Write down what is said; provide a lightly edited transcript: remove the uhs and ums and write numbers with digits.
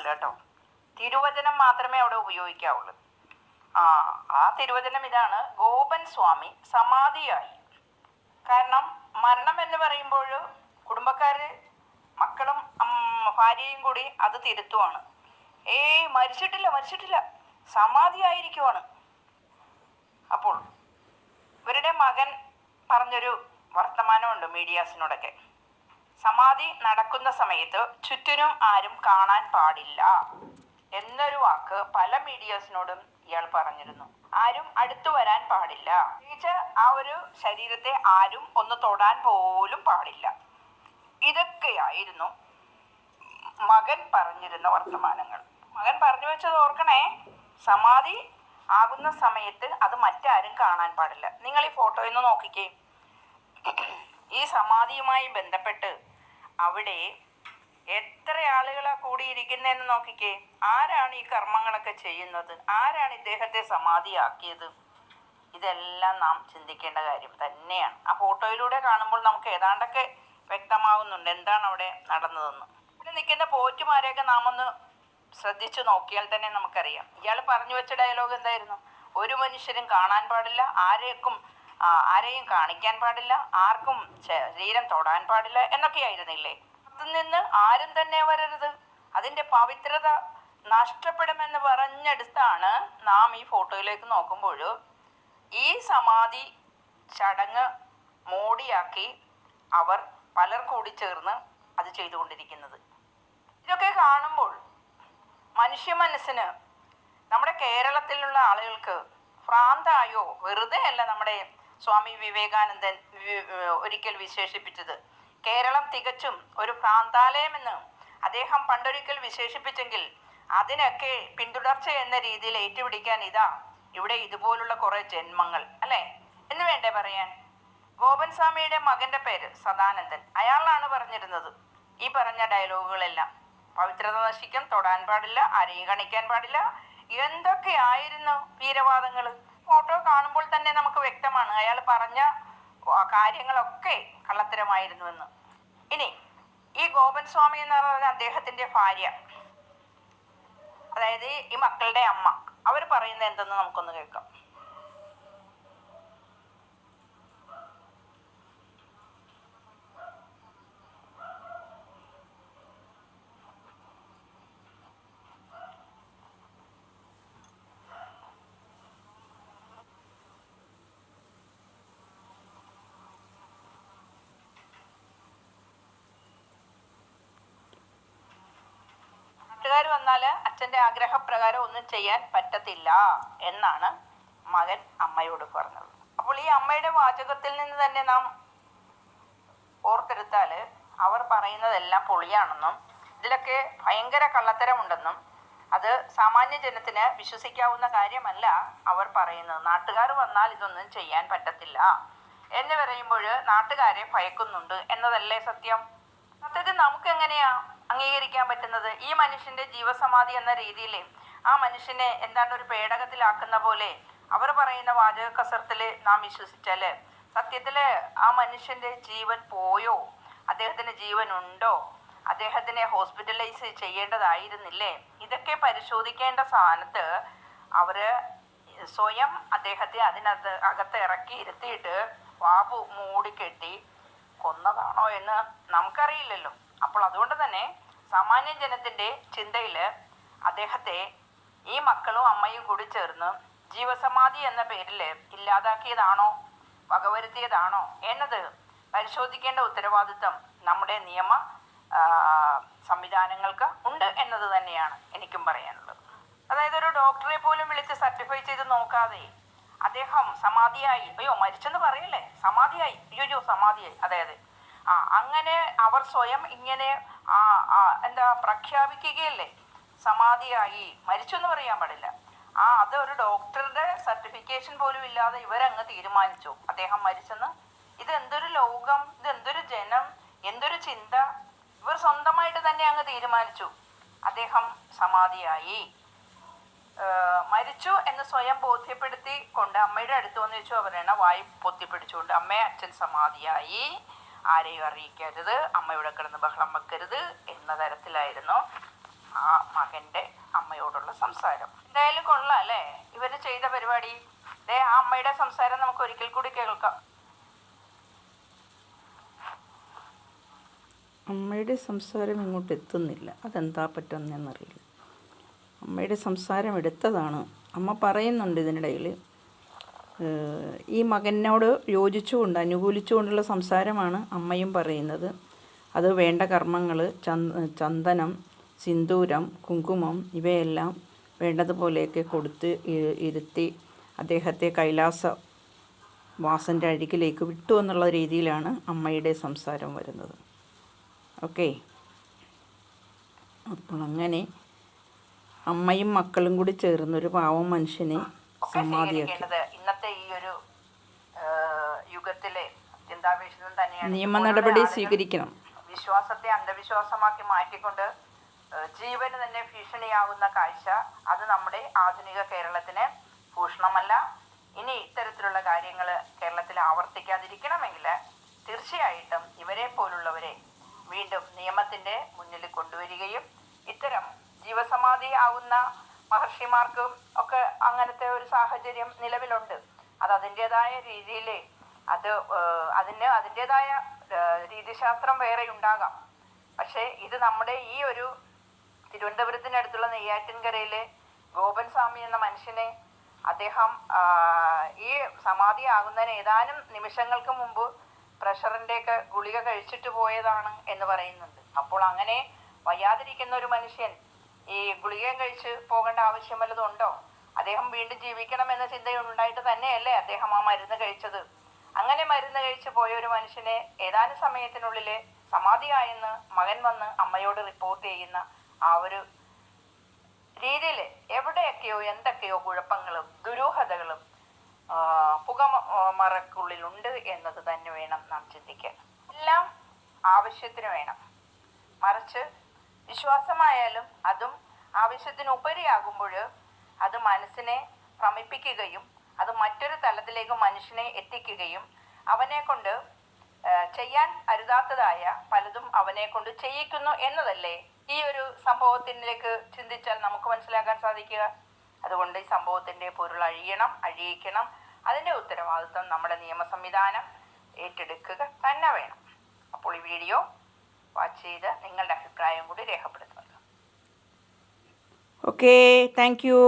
പാടില്ല കേട്ടോ. തിരുവചനം മാത്രമേ അവിടെ ഉപയോഗിക്കാവുള്ളൂ. ആ തിരുവചനം ഇതാണ്: ഗോപൻ സ്വാമി സമാധിയായി. കാരണം മരണം എന്ന് പറയുമ്പോൾ കുടുംബക്കാർ, മക്കളും ഭാര്യയും കൂടി അത് തിരുത്തുവാണ്. മരിച്ചിട്ടില്ല, സമാധിയായിരിക്കുവാണ്. അപ്പോൾ ഇവരുടെ മകൻ പറഞ്ഞൊരു വർത്തമാനമുണ്ട് മീഡിയാസിനോടൊക്കെ. സമാധി നടക്കുന്ന സമയത്ത് ചുറ്റിനും ആരും കാണാൻ പാടില്ല എന്നൊരു വാക്ക് പല മീഡിയാസിനോടും ഇയാൾ പറഞ്ഞിരുന്നു. ആരും അടുത്തു വരാൻ പാടില്ല, ആ ഒരു ശരീരത്തെ ആരും ഒന്ന് തൊടാൻ പോലും പാടില്ല. ഇതൊക്കെയായിരുന്നു മകൻ പറഞ്ഞിരുന്ന വർത്തമാനങ്ങൾ. മകൻ പറഞ്ഞു വെച്ചത് ഓർക്കണേ, സമാധി ആകുന്ന സമയത്ത് അത് മറ്റാരും കാണാൻ പാടില്ല. നിങ്ങൾ ഈ ഫോട്ടോയിൽ നിന്ന് നോക്കിക്കേ. ഈ സമാധിയുമായി ബന്ധപ്പെട്ട് അവിടെ എത്ര ആളുകളാണ് കൂടിയിരിക്കുന്നതെന്ന് നോക്കിക്കേ. ആരാണ് ഈ കർമ്മങ്ങളൊക്കെ ചെയ്യുന്നത്? ആരാണ് ഇദ്ദേഹത്തെ സമാധിയാക്കിയത്? ഇതെല്ലാം നാം ചിന്തിക്കേണ്ട കാര്യം തന്നെയാണ്. ആ ഫോട്ടോയിലൂടെ കാണുമ്പോൾ നമുക്ക് ഏതാണ്ടൊക്കെ വ്യക്തമാകുന്നുണ്ട് എന്താണ് അവിടെ നടന്നതെന്ന്. ഇവിടെ നിൽക്കുന്ന പോറ്റുമാരെയൊക്കെ നാം ഒന്ന് ശ്രദ്ധിച്ചു നോക്കിയാൽ തന്നെ നമുക്കറിയാം. ഇയാൾ പറഞ്ഞു വെച്ച ഡയലോഗ് എന്തായിരുന്നു? ഒരു മനുഷ്യരും കാണാൻ പാടില്ല, ആരെയും കാണിക്കാൻ പാടില്ല, ആർക്കും ശരീരം തൊടാൻ പാടില്ല എന്നൊക്കെയായിരുന്നില്ലേ? അതിൽ നിന്ന് ആരും തന്നെ വരരുത്, അതിൻ്റെ പവിത്രത നഷ്ടപ്പെടുമെന്ന് പറഞ്ഞെടുത്താണ് നാം ഈ ഫോട്ടോയിലേക്ക് നോക്കുമ്പോൾ ഈ സമാധി ചടങ്ങ് മോടിയാക്കി അവർ പലർ കൂടി ചേർന്ന് അത് ചെയ്തുകൊണ്ടിരിക്കുന്നത്. ഇതൊക്കെ കാണുമ്പോൾ മനുഷ്യ മനസ്സിന്, നമ്മുടെ കേരളത്തിലുള്ള ആളുകൾക്ക് ഭ്രാന്തായോ? വെറുതെ അല്ല നമ്മുടെ സ്വാമി വിവേകാനന്ദൻ ഒരിക്കൽ വിശേഷിപ്പിച്ചത്. കേരളം തികച്ചും ഒരു ഭ്രാന്താലയമെന്ന് അദ്ദേഹം പണ്ടൊരിക്കൽ വിശേഷിപ്പിച്ചെങ്കിൽ അതിനൊക്കെ പിന്തുടർച്ച എന്ന രീതിയിൽ ഏറ്റുപിടിക്കാൻ ഇവിടെ ഇതുപോലുള്ള കുറേ ജന്മങ്ങൾ അല്ലേ എന്ന് വേണ്ടേ പറയാൻ? ഗോപൻ സ്വാമിയുടെ മകൻ്റെ പേര് സദാനന്ദൻ. അയാളാണ് പറഞ്ഞിരുന്നത് ഈ പറഞ്ഞ ഡയലോഗുകളെല്ലാം. പവിത്രത നശിക്കും, തൊടാൻ പാടില്ല, ആരെയും കാണിക്കാൻ പാടില്ല, എന്തൊക്കെയായിരുന്നു വീരവാദങ്ങൾ. ഫോട്ടോ കാണുമ്പോൾ തന്നെ നമുക്ക് വ്യക്തമാണ് അയാൾ പറഞ്ഞ കാര്യങ്ങളൊക്കെ കള്ളത്തരമായിരുന്നുവെന്ന്. ഇനി ഈ ഗോപൻ സ്വാമി എന്ന് പറയുന്ന അദ്ദേഹത്തിൻ്റെ ഭാര്യ, അതായത് ഈ മക്കളുടെ അമ്മ, അവർ പറയുന്നത് എന്തെന്ന് നമുക്കൊന്ന് കേൾക്കാം. നാട്ടുകാർ വന്നാൽ അച്ഛൻ്റെ ആഗ്രഹപ്രകാരം ഒന്നും ചെയ്യാൻ പറ്റത്തില്ല എന്നാണ് മകൻ അമ്മയോട് പറഞ്ഞത്. അപ്പോൾ ഈ അമ്മയുടെ വാചകത്തിൽ നിന്ന് തന്നെ നാം ഓർത്തെടുത്താൽ അവർ പറയുന്നതെല്ലാം പൊളിയാണെന്നും ഇതിലൊക്കെ ഭയങ്കര കള്ളത്തരമുണ്ടെന്നും അത് സാമാന്യ ജനത്തിന് വിശ്വസിക്കാവുന്ന കാര്യമല്ല അവർ പറയുന്നത്. നാട്ടുകാർ വന്നാൽ ഇതൊന്നും ചെയ്യാൻ പറ്റത്തില്ല എന്ന് പറയുമ്പോൾ നാട്ടുകാരെ ഭയക്കുന്നുണ്ട് എന്നതല്ലേ സത്യം? സത്യത്തിൽ നമുക്ക് എങ്ങനെയാ അംഗീകരിക്കാൻ പറ്റുന്നത്? ഈ മനുഷ്യൻ്റെ ജീവസമാധി എന്ന രീതിയിൽ ആ മനുഷ്യനെ എന്താണ്ട് ഒരു പേടകത്തിലാക്കുന്ന പോലെ അവർ പറയുന്ന വാചക കസർത്തിൽ നാം വിശ്വസിച്ചാൽ സത്യത്തിൽ ആ മനുഷ്യൻ്റെ ജീവൻ പോയോ? അദ്ദേഹത്തിന് ജീവൻ ഉണ്ടോ? അദ്ദേഹത്തിനെ ഹോസ്പിറ്റലൈസ് ചെയ്യേണ്ടതായിരുന്നില്ലേ? ഇതൊക്കെ പരിശോധിക്കേണ്ട സ്ഥാനത്ത് അവർ സ്വയം അദ്ദേഹത്തെ അകത്ത് ഇറക്കി ഇരുത്തിയിട്ട് വാബു മൂടിക്കെട്ടി കൊന്നതാണോ എന്ന് നമുക്കറിയില്ലല്ലോ. അപ്പോൾ അതുകൊണ്ട് തന്നെ സാമാന്യ ജനത്തിൻ്റെ ചിന്തയിൽ അദ്ദേഹത്തെ ഈ മക്കളും അമ്മയും കൂടി ചേർന്ന് ജീവസമാധി എന്ന പേരിൽ ഇല്ലാതാക്കിയതാണോ, വകവരുത്തിയതാണോ എന്നത് പരിശോധിക്കേണ്ട ഉത്തരവാദിത്വം നമ്മുടെ നിയമ സംവിധാനങ്ങൾക്ക് ഉണ്ട് എന്നത് തന്നെയാണ് എനിക്കും പറയാനുള്ളത്. അതായത് ഒരു ഡോക്ടറെ പോലും വിളിച്ച് സർട്ടിഫൈ ചെയ്ത് നോക്കാതെ അദ്ദേഹം സമാധിയായി, മരിച്ചെന്ന് പറയല്ലേ, സമാധിയായി, സമാധിയായി, അതെ അങ്ങനെ അവർ സ്വയം ഇങ്ങനെ പ്രഖ്യാപിക്കുകയല്ലേ, സമാധിയായി, മരിച്ചെന്ന് പറയാൻ പാടില്ല. അത് ഒരു ഡോക്ടറുടെ സർട്ടിഫിക്കേഷൻ പോലും ഇല്ലാതെ ഇവരങ്ങ് തീരുമാനിച്ചു അദ്ദേഹം മരിച്ചെന്ന്. ഇതെന്തൊരു ലോകം, ഇതെന്തൊരു ജനം, എന്തൊരു ചിന്ത! ഇവർ സ്വന്തമായിട്ട് തന്നെ അങ്ങ് തീരുമാനിച്ചു അദ്ദേഹം സമാധിയായി, മരിച്ചു എന്ന് സ്വയം ബോധ്യപ്പെടുത്തി കൊണ്ട് അമ്മയുടെ അടുത്ത് വന്ന് വെച്ചു. അവരാണ് വായി പൊത്തിപ്പിടിച്ചുകൊണ്ട്, അമ്മയെ അച്ഛൻ സമാധിയായി, ആരെയും അറിയിക്കരുത്, അമ്മയുടെ കിടന്ന് ബഹളം വെക്കരുത് എന്ന തരത്തിലായിരുന്നു ആ മകൻ്റെ അമ്മയോടുള്ള സംസാരം. എന്തായാലും കൊള്ളാം അല്ലേ ഇവർ ചെയ്ത പരിപാടി. ആ അമ്മയുടെ സംസാരം നമുക്ക് ഒരിക്കൽ കൂടി കേൾക്കാം. അമ്മയുടെ സംസാരം ഇങ്ങോട്ട് എത്തുന്നില്ല, അതെന്താ പറ്റുന്നതെന്നറിയില്ല. അമ്മയുടെ സംസാരം എടുത്തതാണ്. അമ്മ പറയുന്നുണ്ട് ഇതിനിടയിൽ, ഈ മകനോട് യോജിച്ചുകൊണ്ട് അനുകൂലിച്ചുകൊണ്ടുള്ള സംസാരമാണ് അമ്മയും പറയുന്നത്. അത് വേണ്ട കർമ്മങ്ങൾ, ചന്ദനം, സിന്ദൂരം, കുങ്കുമം ഇവയെല്ലാം വേണ്ടതുപോലെയൊക്കെ കൊടുത്ത് ഇരുത്തി അദ്ദേഹത്തെ കൈലാസ വാസൻ്റെ അരികിലേക്ക് വിട്ടു എന്നുള്ള രീതിയിലാണ് അമ്മയുടെ സംസാരം വരുന്നത്. ഓക്കെ, അപ്പോൾ അങ്ങനെ അമ്മയും മക്കളും കൂടി ചേർന്നൊരു പാവം മനുഷ്യനെ സമാധിയാക്കി. ഇന്നത്തെ ഈ ഒരു യുഗത്തിലെ ചിന്താവിഷയം തന്നെയാണ്. നിയമ നടപടി സ്വീകരിക്കണം. വിശ്വാസത്തെ അന്ധവിശ്വാസമാക്കി മാറ്റിക്കൊണ്ട് ജീവന് തന്നെ ഭീഷണിയാവുന്ന കാഴ്ച, അത് നമ്മുടെ ആധുനിക കേരളത്തിന് ഭൂഷണമല്ല. ഇനി ഇത്തരത്തിലുള്ള കാര്യങ്ങൾ കേരളത്തിൽ ആവർത്തിക്കാതിരിക്കണമെങ്കിൽ തീർച്ചയായിട്ടും ഇവരെ പോലുള്ളവരെ വീണ്ടും നിയമത്തിൻ്റെ മുന്നിൽ കൊണ്ടുവരികയും ഇത്തരം ജീവസമാധി ആവുന്ന മഹർഷിമാർക്കും ഒക്കെ അങ്ങനത്തെ ഒരു സാഹചര്യം നിലവിലുണ്ട്. അത് അതിൻ്റെതായ രീതിയിൽ അതിൻ്റെതായ രീതിശാസ്ത്രം വേറെ ഉണ്ടാകാം. പക്ഷേ ഇത് നമ്മുടെ ഈ ഒരു തിരുവനന്തപുരത്തിനടുത്തുള്ള നെയ്യാറ്റിൻകരയിലെ ഗോപൻ സ്വാമി എന്ന മനുഷ്യനെ അദ്ദേഹം ഈ സമാധി ആകുന്നതിന് ഏതാനും നിമിഷങ്ങൾക്ക് മുമ്പ് പ്രഷറിൻ്റെയൊക്കെ ഗുളിക കഴിച്ചിട്ട് പോയതാണ് എന്ന് പറയുന്നുണ്ട്. അപ്പോൾ അങ്ങനെ വയ്യാതിരിക്കുന്ന ഒരു മനുഷ്യൻ ഈ ഗുളികയും കഴിച്ച് പോകേണ്ട ആവശ്യം വല്ലതും ഉണ്ടോ? അദ്ദേഹം വീണ്ടും ജീവിക്കണമെന്ന ചിന്തയുണ്ടായിട്ട് തന്നെയല്ലേ അദ്ദേഹം ആ മരുന്ന് കഴിച്ചത്. അങ്ങനെ മരുന്ന് കഴിച്ച് പോയ ഒരു മനുഷ്യനെ ഏതാനും സമയത്തിനുള്ളിൽ സമാധിയായെന്ന് മകൻ വന്ന് അമ്മയോട് റിപ്പോർട്ട് ചെയ്യുന്ന ആ ഒരു രീതിയിൽ എവിടെയൊക്കെയോ എന്തൊക്കെയോ കുഴപ്പങ്ങളും ദുരൂഹതകളും പുകമറക്കുള്ളിലുണ്ട് എന്നത് തന്നെ വേണം നാം ചിന്തിക്കാൻ. എല്ലാം ആവശ്യത്തിന് വേണം, മറിച്ച് വിശ്വാസമായാലും അതും ആവശ്യത്തിനുപരിയാകുമ്പോൾ അത് മനസ്സിനെ ഭ്രമിപ്പിക്കുകയും അത് മറ്റൊരു തലത്തിലേക്ക് മനുഷ്യനെ എത്തിക്കുകയും അവനെ കൊണ്ട് ചെയ്യാൻ അരുതാത്തതായ പലതും അവനെ കൊണ്ട് ചെയ്യിക്കുന്നു എന്നതല്ലേ ഈ ഒരു സംഭവത്തിലേക്ക് ചിന്തിച്ചാൽ നമുക്ക് മനസ്സിലാക്കാൻ സാധിക്കുക. അതുകൊണ്ട് ഈ സംഭവത്തിൻ്റെ പൊരുൾ അഴിയിക്കണം. അതിൻ്റെ ഉത്തരവാദിത്വം നമ്മുടെ നിയമ സംവിധാനം ഏറ്റെടുക്കുക തന്നെ വേണം. അപ്പോൾ ഈ വീഡിയോ വാച്ച് ചെയ്ത് നിങ്ങളുടെ അഭിപ്രായം കൂടി രേഖപ്പെടുത്തുക. Okay, thank you.